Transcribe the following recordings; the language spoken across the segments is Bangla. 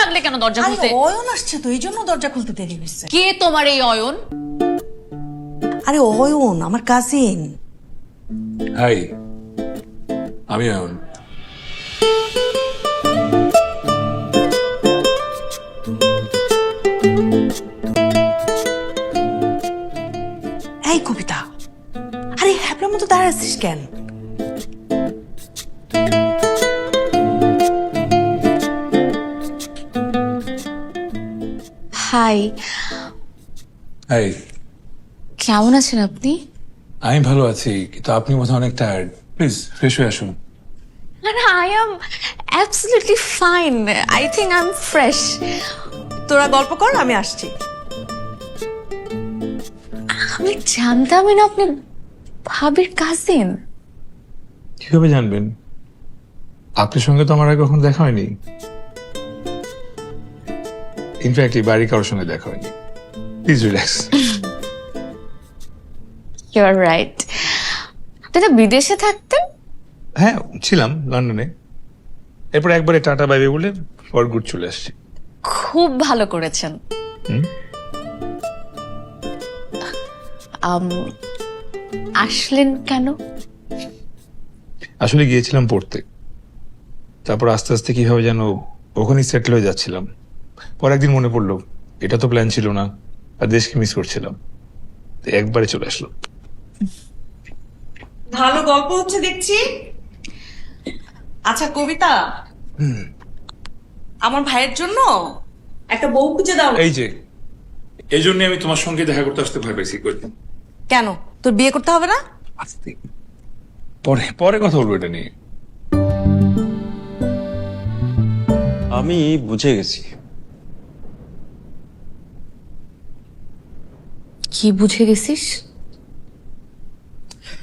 লাগলে কেন দরজা আরে খুলতে? অয়ন আসছে তো এই জন্য দরজা খুলতে দেরি হয়েছে। কে তোমার এই অয়ন? আরে অয়ন আমার কাজিন। হাই, আমি অয়ন। এই কবিতা, আরে হ্যাপলার মতো দাঁড়ায় আছিস কেন? হাই, হাই, কেমন আছেন আপনি? আমি ভালো আছি, কিন্তু আপনি বোধহয় অনেক টায়ার্ড। প্লিজ ফ্রেশ হয়ে আসুন। না, I am absolutely fine. I think I am fresh. তোরা গল্প কর, আমি আসছি। আমি জানতামই না আপনি ভাবির কাজিন। কিভাবে জানবেন? আপনার সঙ্গে তো আমার আগে কখনো দেখা হয়নি। ইনফ্যাক্ট এই বাড়ির কারোর সঙ্গে দেখা হয়নি। Please relax. You are right. আপনি তো বিদেশে থাকতেন? হ্যাঁ, ছিলাম লন্ডনে। এরপর একবারে টাটা বাইবে বলে ফর গুড চলে আসছি। খুব ভালো করেছেন। আসলেন কেন? আসলে গিয়েছিলাম পড়তে, তারপর আস্তে আস্তে কিভাবে যেন ওখানেই সেটেল হয়ে যাচ্ছিলাম। পর একদিন মনে পড়লো এটা তো প্ল্যান ছিল না, আর দেশকে মিস করছিলাম, তো একবারে চলে আসলো। ভালো গল্প হচ্ছে দেখছি। আচ্ছা কবিতা, আমার ভাইয়ের জন্য একটা বউ খুঁজে দাও। এই যে এই জন্য আমি তোমার সঙ্গে দেখা করতে আসতে ভয় পেয়েছি। কেন, তোর বিয়ে করতে হবে না? আস্তে পরে পরে কথা বলবো এটা নিয়ে। আমি বুঝে গেছি। কি বুঝে গেছিস?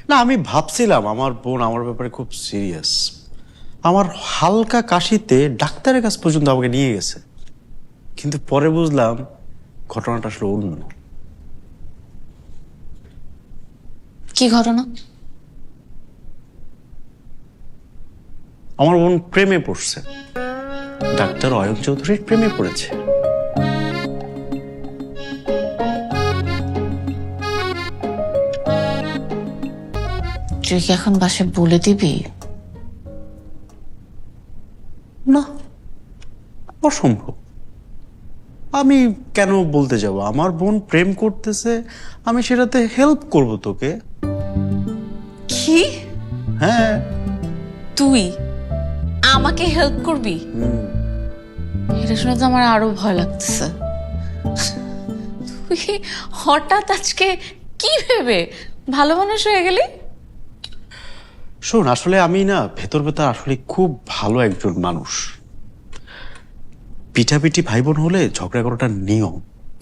না, আমি ভাবছিলাম আমার বোন আমার ব্যাপারে খুব সিরিয়াস। আমার হালকা কাশিতে ডাক্তারের কাছ পর্যন্ত আমাকে নিয়ে গেছে, কিন্তু পরে বুঝলাম ঘটনাটা আসলে অন্য। কি ঘটনা? আমার বোন প্রেমে পড়ছে, ডাক্তার অয়ন চৌধুরীর প্রেমে পড়েছে। তুই কি এখন বাসায় বলে দিবি? না, অসম্ভব। আমি কেন বলতে যাব? আমার বোন প্রেম করতেছে, আমি সেটাতে হেল্প করব তোকে। কি? হ্যাঁ। তুই আমাকে হেল্প করবি? এটা শুনে তো আমার আরো ভয় লাগতেছে। তুই হঠাৎ আজকে কি ভেবে ভালো মানুষ হয়ে গেলি? শোন, আসলে আমি না ভেতর ভেতর আসলে খুব ভালো একজন মানুষ। পিঠাপিঠি ভাই বোন হলে ঝগড়া করাটা নিয়ম,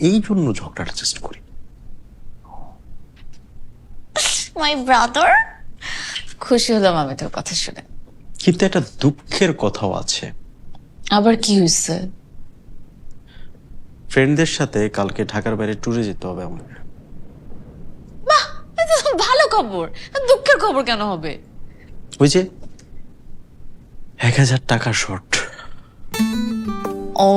এই জন্য ঝগড়াটা চেষ্টা করি। মাই ব্রাদার, খুশি হলাম আমি তোর কথা শুনে। কিন্তু একটা দুঃখের কথাও আছে। আবার কি হয়েছে? ফ্রেন্ডদের সাথে কালকে ঢাকার বাইরে ট্যুরে যেতে হবে আমাকে। বাহ, এটা তো ভালো খবর। দুঃখের খবর কেন হবে? ওই যে 1000 টাকা শর্ট। ও,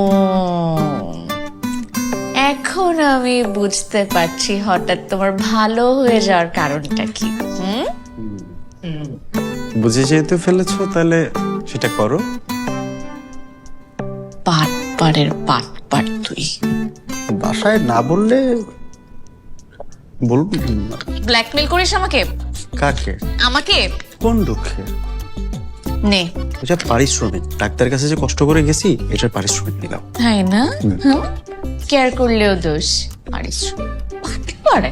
এখন আমি বুঝতে পারছি হঠাৎ তোমার ভালো হয়ে যাওয়ার কারণটা কি। বুঝে যেহেতু ফেলেছো তাহলে সেটা করো। পাটপাড়ের পাটপাড় তুই। বাসায় না বললে বলবো। ব্ল্যাকমেল করিস আমাকে? কাকে? আমাকে? কোন দুঃখে? নে। এটা পারিশ্রমিক, ডাক্তারের কাছে যে কষ্ট করে গেছি এটার পারিশ্রমিক নিলাম। তাই না? কেয়ার করলেও দোষ। পারিশ্রমিক পাটপাড়ে